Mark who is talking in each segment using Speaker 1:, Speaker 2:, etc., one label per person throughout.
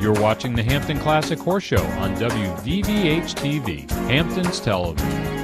Speaker 1: You're watching the Hampton Classic Horse Show on WVVH-TV, Hampton's television.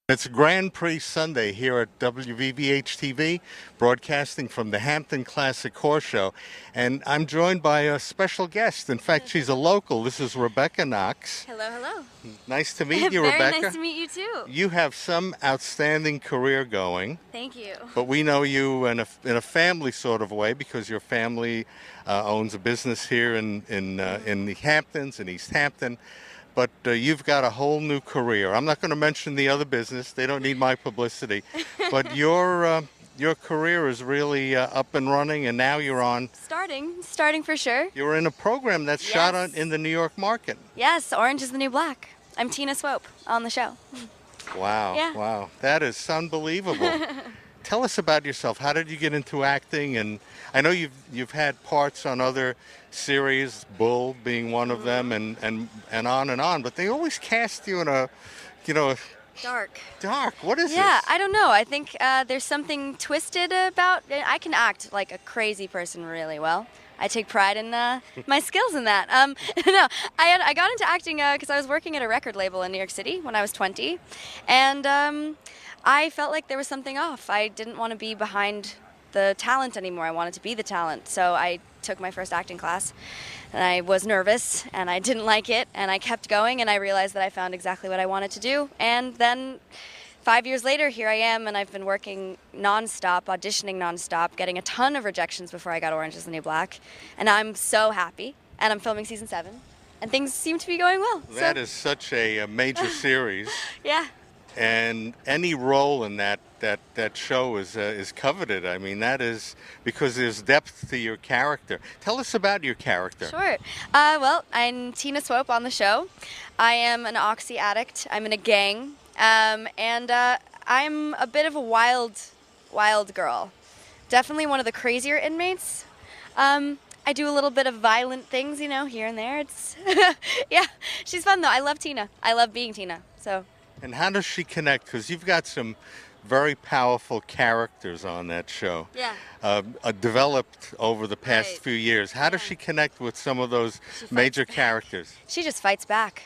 Speaker 2: It's Grand Prix Sunday here at WVVH-TV, broadcasting from the Hampton Classic Horse Show. And I'm joined by a special guest. In fact, she's a local. This is Rebecca Knox.
Speaker 3: Hello, hello.
Speaker 2: Nice to meet you, Rebecca.
Speaker 3: Very nice to meet you, too.
Speaker 2: You have some outstanding career going.
Speaker 3: Thank you.
Speaker 2: But we know you in a family sort of way because your family owns a business here in the Hamptons, in East Hampton. But you've got a whole new career. I'm not going to mention the other business. They don't need my publicity. But your career is really up and running, and now you're on. Starting for sure. You're in a program that's shot in the New York market.
Speaker 3: Yes, Orange is the New Black. I'm Tina Swope on the show.
Speaker 2: Wow,
Speaker 3: yeah.
Speaker 2: Wow. That is unbelievable. Tell us about yourself. How did you get into acting? And I know you've had parts on other series, Bull being one of them, and on. But they always cast you in a,
Speaker 3: Dark.
Speaker 2: What is this?
Speaker 3: Yeah, I don't know. I think there's something twisted about. I can act like a crazy person really well. I take pride in my skills in that. No, I got into acting because I was working at a record label in New York City when I was 20, and I felt like there was something off. I didn't want to be behind the talent anymore. I wanted to be the talent. So I took my first acting class, and I was nervous, and I didn't like it, and I kept going, and I realized that I found exactly what I wanted to do. And then 5 years later, here I am, and I've been working nonstop, auditioning nonstop, getting a ton of rejections before I got Orange is the New Black. And I'm so happy, and I'm filming season 7, and things seem to be going well.
Speaker 2: That is such a major series.
Speaker 3: Yeah.
Speaker 2: And any role in that show is coveted. I mean, that is because there's depth to your character. Tell us about your character.
Speaker 3: Sure. Well, I'm Tina Swope on the show. I am an oxy addict. I'm in a gang, and I'm a bit of a wild girl. Definitely one of the crazier inmates. I do a little bit of violent things, here and there. It's yeah, she's fun though. I love Tina. I love being Tina. So.
Speaker 2: And how does she connect? Because you've got some very powerful characters on that show.
Speaker 3: Yeah.
Speaker 2: Developed over the past few years. How does she connect with some of those major characters?
Speaker 3: She just fights back.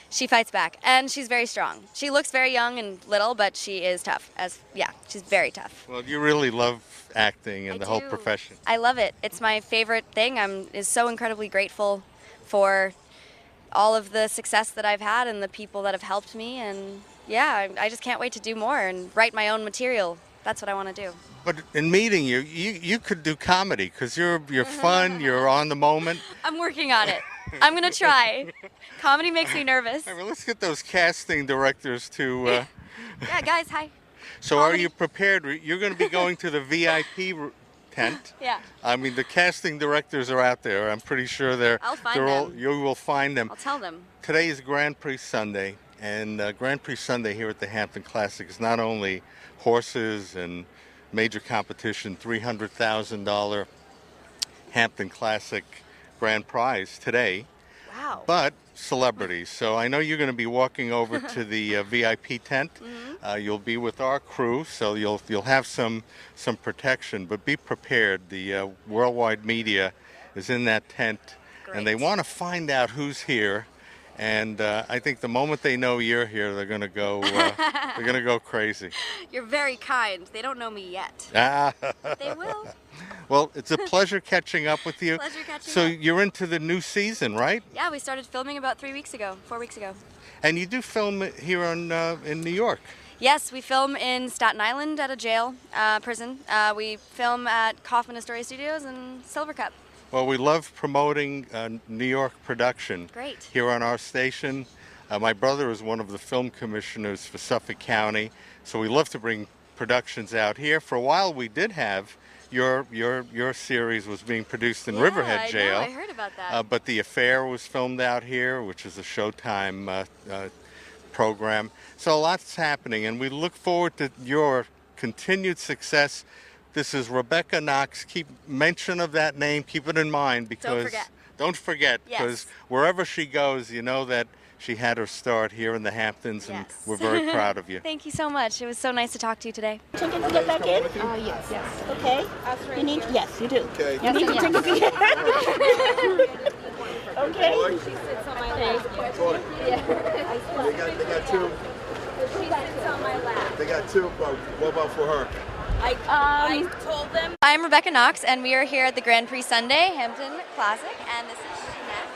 Speaker 3: She fights back, and she's very strong. She looks very young and little, but she is tough. She's very tough.
Speaker 2: Well, you really love acting and the whole profession.
Speaker 3: I love it. It's my favorite thing. I'm so incredibly grateful for all of the success that I've had and the people that have helped me, and I just can't wait to do more and write my own material. That's what I want to do.
Speaker 2: But in meeting you could do comedy because you're fun, you're on the moment.
Speaker 3: I'm working on it. I'm going to try. Comedy makes me nervous.
Speaker 2: I mean, let's get those casting directors to...
Speaker 3: Yeah, guys, hi.
Speaker 2: So comedy. Are you prepared? You're going to be going to the VIP tent.
Speaker 3: Yeah.
Speaker 2: I mean, the casting directors are out there. I'm pretty sure
Speaker 3: I'll find them.
Speaker 2: You will find them.
Speaker 3: I'll tell them.
Speaker 2: Today is Grand Prix Sunday, and Grand Prix Sunday here at the Hampton Classic is not only horses and major competition, $300,000 Hampton Classic Grand Prize today.
Speaker 3: Wow.
Speaker 2: But celebrities. So I know you're going to be walking over to the VIP tent.
Speaker 3: Mm-hmm.
Speaker 2: You'll be with our crew, so you'll have some protection. But be prepared. The worldwide media is in that tent, and they want to find out who's here. And I think the moment they know you're here, they're going to go. They're going to go crazy.
Speaker 3: You're very kind. They don't know me yet. They will.
Speaker 2: Well, it's a pleasure catching up with you.
Speaker 3: Pleasure catching
Speaker 2: So
Speaker 3: up.
Speaker 2: you're into the new season, right?
Speaker 3: Yeah, we started filming about 4 weeks ago.
Speaker 2: And you do film here in New York.
Speaker 3: Yes, we film in Staten Island at a jail, prison. We film at Kaufman Astoria Studios and Silver Cup.
Speaker 2: Well, we love promoting New York production.
Speaker 3: Great.
Speaker 2: Here on our station. My brother is one of the film commissioners for Suffolk County, so we love to bring productions out here. For a while, we did have your series was being produced in Riverhead Jail.
Speaker 3: I heard about that.
Speaker 2: But The Affair was filmed out here, which is a Showtime program. So lots happening, and we look forward to your continued success. This is Rebecca Knox. Keep mention of that name. Keep it in mind because
Speaker 3: Don't forget
Speaker 2: because wherever she goes, you know that she had her start here in the Hamptons, and
Speaker 3: Yes.
Speaker 2: we're very proud of you.
Speaker 3: Thank you so much. It was so nice to talk to you today.
Speaker 4: Ticket to get back in?
Speaker 5: Yes. Yes.
Speaker 4: Okay. You need, yes, you do.
Speaker 5: Okay.
Speaker 4: You need a ticket to get Okay.
Speaker 5: Boy. They got two. They got two, but what about for her?
Speaker 6: I told them.
Speaker 3: I'm Rebecca Knox, and we are here at the Grand Prix Sunday, Hampton Classic, and this is Jeanette.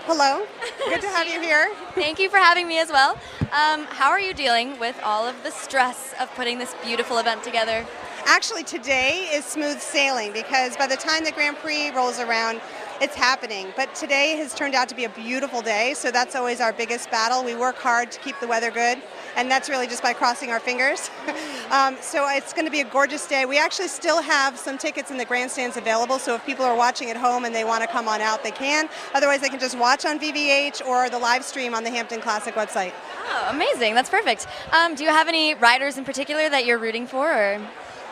Speaker 7: Hello, good to have you here.
Speaker 3: Thank you for having me as well. How are you dealing with all of the stress of putting this beautiful event together?
Speaker 7: Actually, today is smooth sailing because by the time the Grand Prix rolls around, it's happening. But today has turned out to be a beautiful day, so that's always our biggest battle. We work hard to keep the weather good, and that's really just by crossing our fingers. So it's going to be a gorgeous day. We actually still have some tickets in the grandstands available, so if people are watching at home and they want to come on out, they can. Otherwise, they can just watch on VVH or the live stream on the Hampton Classic website.
Speaker 3: Oh, amazing. That's perfect. Do you have any riders in particular that you're rooting for? Or?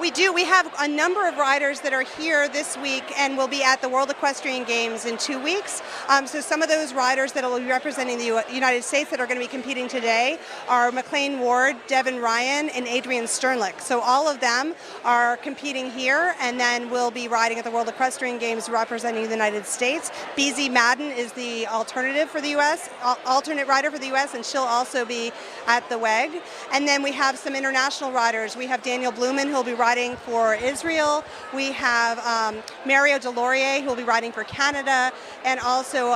Speaker 7: We do. We have a number of riders that are here this week and will be at the World Equestrian Games in 2 weeks. So some of those riders that will be representing the United States that are going to be competing today are McLean Ward, Devin Ryan, and Adrian Sternlich. So all of them are competing here and then will be riding at the World Equestrian Games representing the United States. BZ Madden is the alternative for the U.S., alternate rider for the U.S., and she'll also be at the WEG. And then we have some international riders. We have Daniel Blumen, who will be riding for Israel. We have Mario Delorier, who will be riding for Canada, and also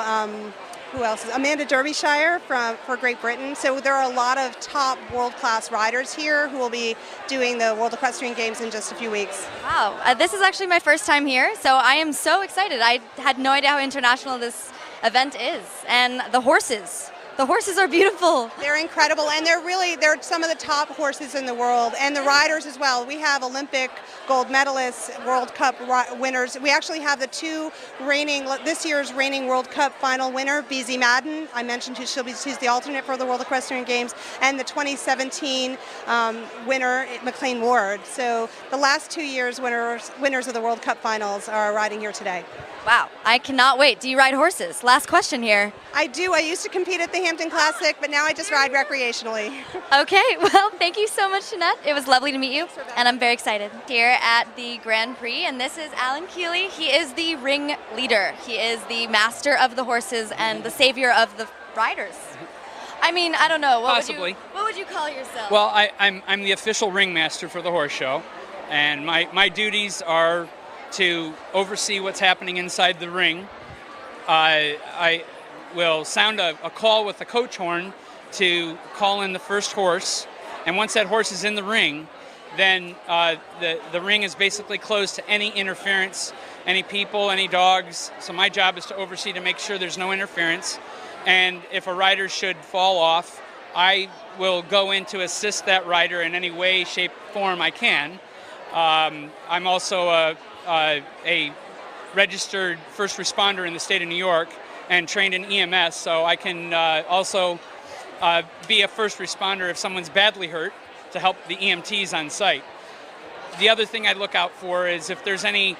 Speaker 7: who else? Amanda Derbyshire for Great Britain. So there are a lot of top world-class riders here who will be doing the World Equestrian Games in just a few weeks.
Speaker 3: Wow, this is actually my first time here, so I am so excited. I had no idea how international this event is, and the horses. The horses are beautiful.
Speaker 7: They're incredible, and they're some of the top horses in the world, and the riders as well. We have Olympic gold medalists, World Cup winners. We actually have the this year's reigning World Cup final winner, BZ Madden. I mentioned she's the alternate for the World Equestrian Games, and the 2017 winner, McLean Ward. So the last 2 years winners of the World Cup finals are riding here today.
Speaker 3: Wow, I cannot wait. Do you ride horses? Last question here.
Speaker 7: I do. I used to compete at the Hampton Classic, but now I just ride recreationally.
Speaker 3: Okay, well, thank you so much, Jeanette. It was lovely to meet you, and I'm very excited. Here at the Grand Prix, and this is Alan Keeley. He is the ring leader. He is the master of the horses and the savior of the riders. I mean, I don't know. What would you call yourself?
Speaker 8: Well, I'm the official ringmaster for the horse show, and my duties are to oversee what's happening inside the ring. I will sound a call with the coach horn to call in the first horse, and once that horse is in the ring, then the ring is basically closed to any interference, any people, any dogs. So my job is to oversee to make sure there's no interference, and if a rider should fall off, I will go in to assist that rider in any way, shape, form I can. I'm also a registered first responder in the state of New York and trained in EMS, so I can also be a first responder if someone's badly hurt to help the EMTs on site. The other thing I look out for is if there's any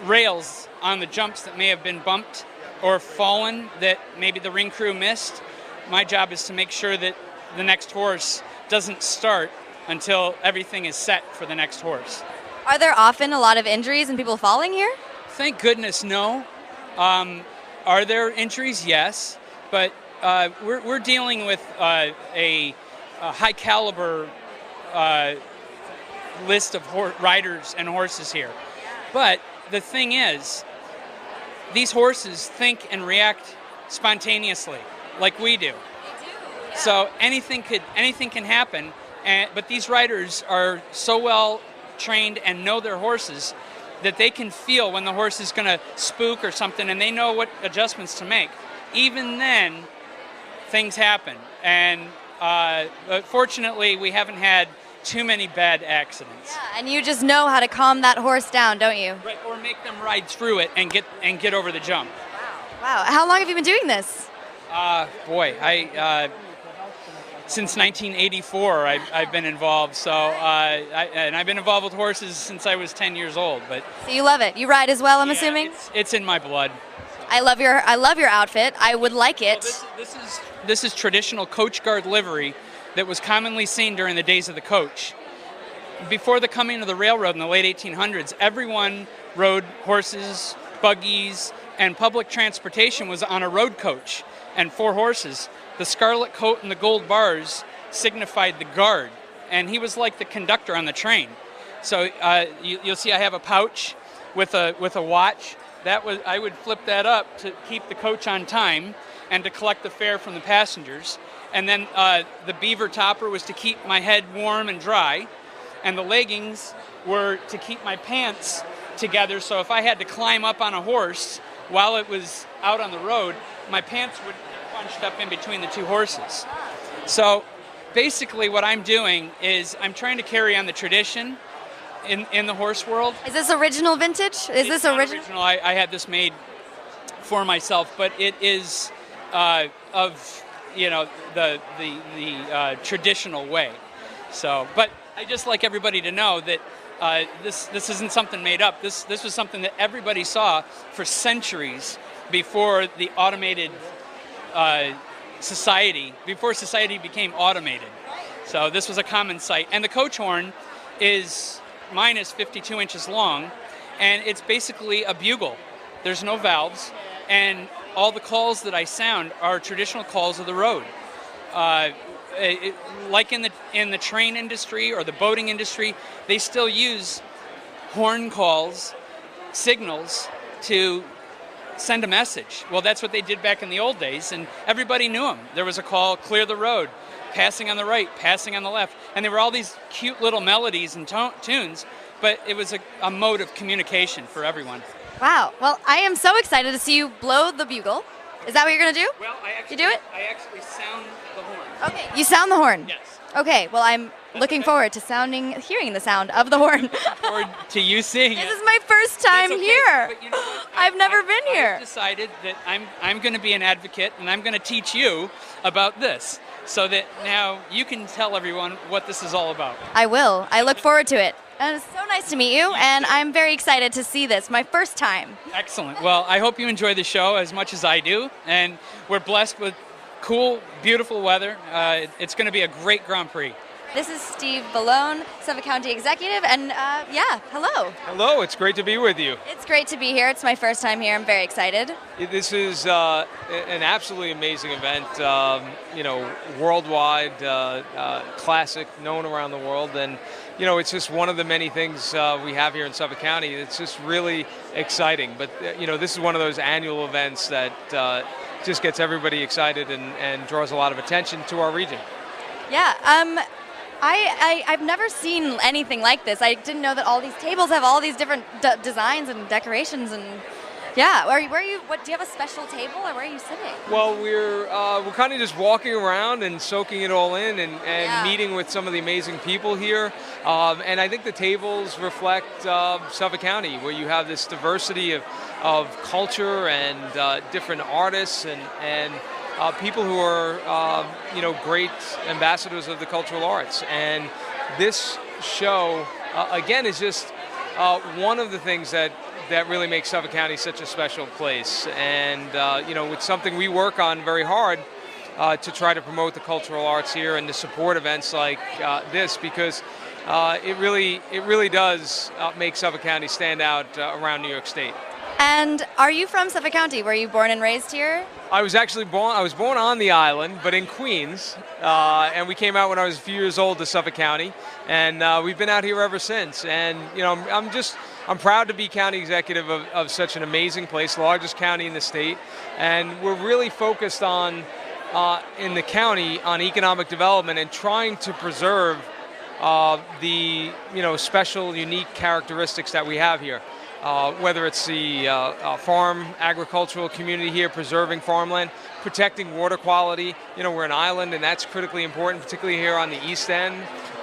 Speaker 8: rails on the jumps that may have been bumped or fallen that maybe the ring crew missed. My job is to make sure that the next horse doesn't start until everything is set for the next horse.
Speaker 3: Are there often a lot of injuries and people falling here?
Speaker 8: Thank goodness, no. Are there injuries? Yes, but we're dealing with a high caliber list of riders and horses here. But the thing is, these horses think and react spontaneously, like we do. So anything can happen. But these riders are so well trained and know their horses that they can feel when the horse is going to spook or something, and they know what adjustments to make. Even then, things happen. And fortunately, we haven't had too many bad accidents.
Speaker 3: Yeah, and you just know how to calm that horse down, don't you?
Speaker 8: Right, or make them ride through it and get over the jump.
Speaker 3: Wow. How long have you been doing this?
Speaker 8: Since 1984, I've been involved. So, and I've been involved with horses since I was 10 years old. But
Speaker 3: so you love it. You ride as well, I'm assuming?
Speaker 8: It's in my blood.
Speaker 3: I love your outfit. I would like it.
Speaker 8: Well, this is traditional coach guard livery that was commonly seen during the days of the coach. Before the coming of the railroad in the late 1800s, everyone rode horses, buggies, and public transportation was on a road coach and 4 horses. The scarlet coat and the gold bars signified the guard, and he was like the conductor on the train. So you'll see I have a pouch with a watch. I would flip that up to keep the coach on time and to collect the fare from the passengers. And then the beaver topper was to keep my head warm and dry, and the leggings were to keep my pants together, so if I had to climb up on a horse while it was out on the road, my pants would be bunched up in between the 2 horses. So basically what I'm doing is I'm trying to carry on the tradition in the horse world.
Speaker 3: Is this original vintage? Is this original?
Speaker 8: I had this made for myself, but it is of the traditional way. So, but I just like everybody to know that this isn't something made up. This was something that everybody saw for centuries before the automated society, before society became automated. So this was a common sight. And the coach horn mine is 52 inches long, and it's basically a bugle. There's no valves, and all the calls that I sound are traditional calls of the road. Like in the train industry or the boating industry, they still use horn calls, signals to send a message. Well, that's what they did back in the old days, and everybody knew them. There was a call, clear the road, passing on the right, passing on the left, and there were all these cute little melodies and tunes, but it was a mode of communication for everyone.
Speaker 3: Wow. Well, I am so excited to see you blow the bugle. Is that what you're going to do?
Speaker 8: Well,
Speaker 3: you do it?
Speaker 8: I actually sound the horn.
Speaker 3: Okay, you sound the horn?
Speaker 8: Yes.
Speaker 3: Okay, well, I'm looking forward to hearing the sound of the horn.
Speaker 8: Looking forward to you seeing it.
Speaker 3: This is my first time here.
Speaker 8: But you know what?
Speaker 3: I've never been here.
Speaker 8: I've decided that I'm going to be an advocate, and I'm going to teach you about this, so that now you can tell everyone what this is all about.
Speaker 3: I will. I look forward to it. And it's so nice to meet you, and I'm very excited to see this, my first time.
Speaker 8: Excellent. Well, I hope you enjoy the show as much as I do, and we're blessed with cool, beautiful weather. It's going to be a great Grand Prix.
Speaker 3: This is Steve Bellone, Suffolk County Executive, and hello.
Speaker 9: Hello, it's great to be with you.
Speaker 3: It's great to be here. It's my first time here. I'm very excited.
Speaker 9: This is an absolutely amazing event, worldwide, classic, known around the world, and it's just one of the many things we have here in Suffolk County. It's just really exciting, but this is one of those annual events that just gets everybody excited and draws a lot of attention to our region.
Speaker 3: Yeah, I've never seen anything like this. I didn't know that all these tables have all these different designs and decorations, and yeah. Where are you? What do you have a special table, or where are you sitting?
Speaker 9: Well, we're kind of just walking around and soaking it all in, and meeting with some of the amazing people here. And I think the tables reflect Suffolk County, where you have this diversity of culture and different artists and people who are, great ambassadors of the cultural arts. And this show, again, is just one of the things that really makes Suffolk County such a special place. And, it's something we work on very hard to try to promote the cultural arts here and to support events like this, because it really does make Suffolk County stand out around New York State.
Speaker 3: And are you from Suffolk County? Were you born and raised here?
Speaker 9: I was born on the island, but in Queens, and we came out when I was a few years old to Suffolk County, and we've been out here ever since. And I'm proud to be county executive of such an amazing place, the largest county in the state, and we're really focused on in the county on economic development and trying to preserve the special, unique characteristics that we have here. Whether it's the farm agricultural community here, preserving farmland, protecting water quality. We're an island, and that's critically important, particularly here on the East End.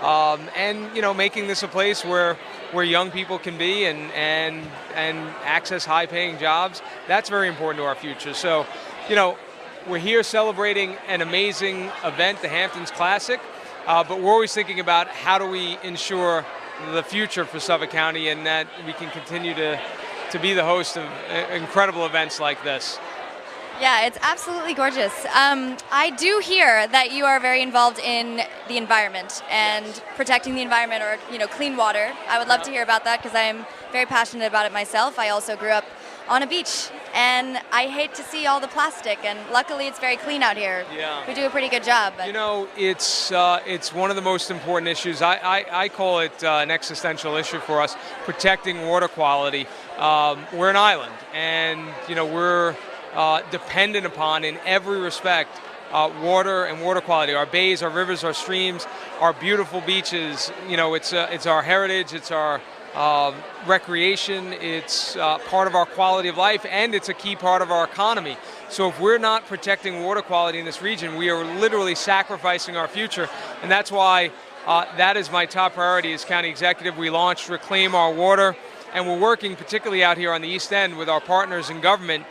Speaker 9: And making this a place where young people can be and access high-paying jobs. That's very important to our future. So, we're here celebrating an amazing event, the Hampton Classic, but we're always thinking about how do we ensure the future for Suffolk County, and that we can continue to to be the host of incredible events like this.
Speaker 3: Yeah, it's absolutely gorgeous. I do hear that you are very involved in the environment and protecting the environment, or clean water. I would love to hear about that because I'm very passionate about it myself. I also grew up on a beach, and I hate to see all the plastic, and luckily it's very clean out here.
Speaker 9: Yeah.
Speaker 3: We do a pretty good job. But.
Speaker 9: It's one of the most important issues. I call it an existential issue for us, protecting water quality. We're an island, and we're dependent upon, in every respect, water and water quality. Our bays, our rivers, our streams, our beautiful beaches. It's our heritage. It's our recreation. It's part of our quality of life, and it's a key part of our economy. So if we're not protecting water quality in this region, we are literally sacrificing our future, and that's why that is my top priority as county executive. We launched Reclaim Our Water, and we're working particularly out here on the East End with our partners in government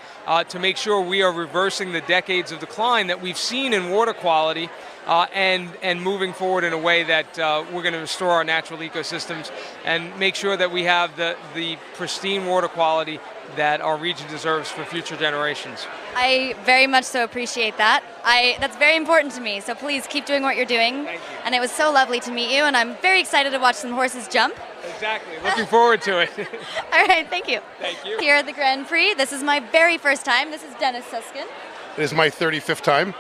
Speaker 9: to make sure we are reversing the decades of decline that we've seen in water quality and moving forward in a way that we're going to restore our natural ecosystems and make sure that we have the pristine water quality that our region deserves for future generations.
Speaker 3: I very much so appreciate that. That's very important to me, so please keep doing what you're doing.
Speaker 9: Thank you.
Speaker 3: And it was so lovely to meet you, and I'm very excited to watch some horses jump.
Speaker 9: Exactly. Looking forward to it.
Speaker 3: All right, thank you.
Speaker 9: Thank you.
Speaker 3: Here at the Grand Prix, this is my very first time. This is Dennis Suskind.
Speaker 5: It is my 35th time.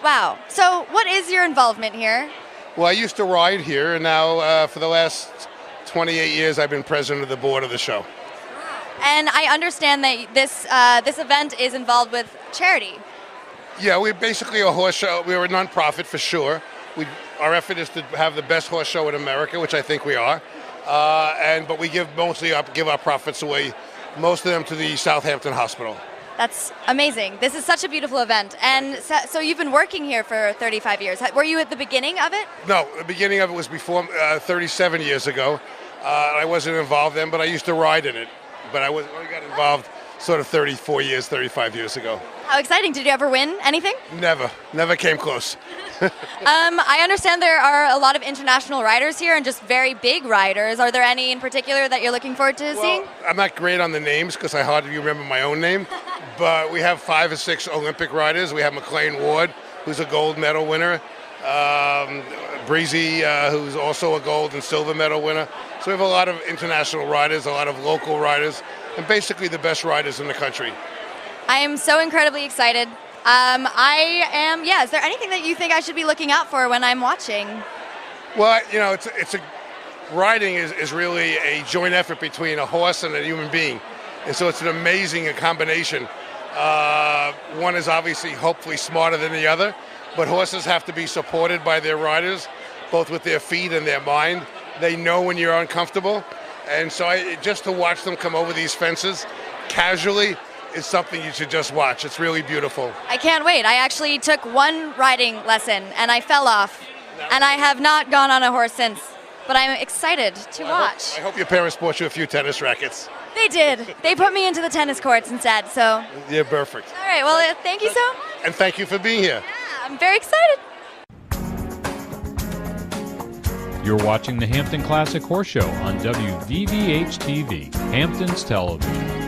Speaker 3: Wow. So what is your involvement here?
Speaker 5: Well, I used to ride here, and now for the last 28 years, I've been president of the board of the show.
Speaker 3: And I understand that this event is involved with charity.
Speaker 5: Yeah, we're basically a horse show. We're a nonprofit for sure. Our effort is to have the best horse show in America, which I think we are. But we give our profits away, most of them to the Southampton Hospital.
Speaker 3: That's amazing. This is such a beautiful event. And so you've been working here for 35 years. Were you at the beginning of it?
Speaker 5: No, the beginning of it was before 37 years ago. I wasn't involved then, but I used to ride in it. But I only got involved sort of 35 years ago.
Speaker 3: How exciting. Did you ever win anything?
Speaker 5: Never came close.
Speaker 3: I understand there are a lot of international riders here and just very big riders. Are there any in particular that you're looking forward to seeing?
Speaker 5: I'm not great on the names because I hardly remember my own name, but we have 5 or 6 Olympic riders. We have McLean Ward, who's a gold medal winner, Breezy, who's also a gold and silver medal winner. So we have a lot of international riders, a lot of local riders, and basically the best riders in the country.
Speaker 3: I am so incredibly excited. Is there anything that you think I should be looking out for when I'm watching?
Speaker 5: Well, riding is really a joint effort between a horse and a human being. And so it's an amazing combination. One is obviously hopefully smarter than the other, but horses have to be supported by their riders, both with their feet and their mind. They know when you're uncomfortable. And so just to watch them come over these fences casually is something you should just watch. It's really beautiful.
Speaker 3: I can't wait. I actually took one riding lesson and I fell off. And I have not gone on a horse since. But I'm excited to watch.
Speaker 5: I hope your parents bought you a few tennis rackets.
Speaker 3: They did. They put me into the tennis courts instead, so.
Speaker 5: You're perfect.
Speaker 3: All right, well, thank you so much.
Speaker 5: And thank you for being here.
Speaker 3: Yeah, I'm very excited.
Speaker 1: You're watching the Hampton Classic Horse Show on WVVH-TV, Hampton's television.